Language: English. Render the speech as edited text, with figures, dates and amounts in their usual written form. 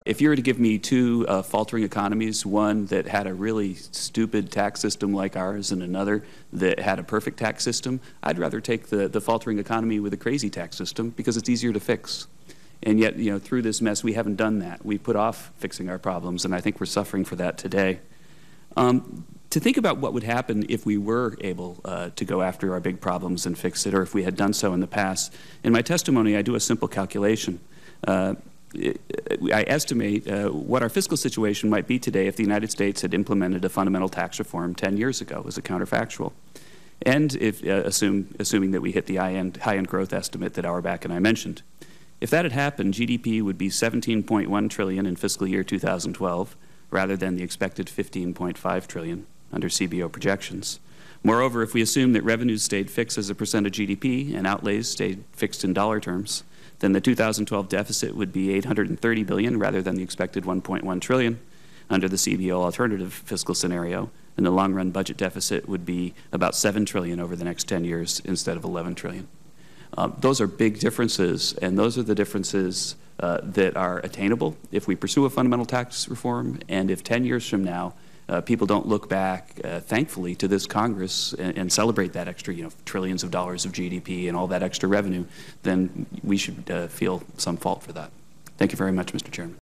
If you were to give me two faltering economies, one that had a really stupid tax system like ours and another that had a perfect tax system, I'd rather take the faltering economy with a crazy tax system because it's easier to fix. And yet, through this mess, we haven't done that. We put off fixing our problems, and I think we're suffering for that today. To think about what would happen if we were able to go after our big problems and fix it, or if we had done so in the past, in my testimony, I do a simple calculation. I estimate what our fiscal situation might be today if the United States had implemented a fundamental tax reform 10 years ago as a counterfactual. And if, assuming that we hit the high-end growth estimate that Auerbach and I mentioned. If that had happened, GDP would be $17.1 trillion in fiscal year 2012, rather than the expected $15.5 trillion under CBO projections. Moreover, if we assume that revenues stayed fixed as a percent of GDP and outlays stayed fixed in dollar terms, then the 2012 deficit would be $830 billion rather than the expected $1.1 trillion under the CBO alternative fiscal scenario, and the long-run budget deficit would be about $7 trillion over the next 10 years instead of $11 trillion. Those are big differences, and those are the differences that are attainable if we pursue a fundamental tax reform, and if 10 years from now people don't look back, thankfully, to this Congress and celebrate that extra, trillions of dollars of GDP and all that extra revenue, then we should feel some fault for that. Thank you very much, Mr. Chairman.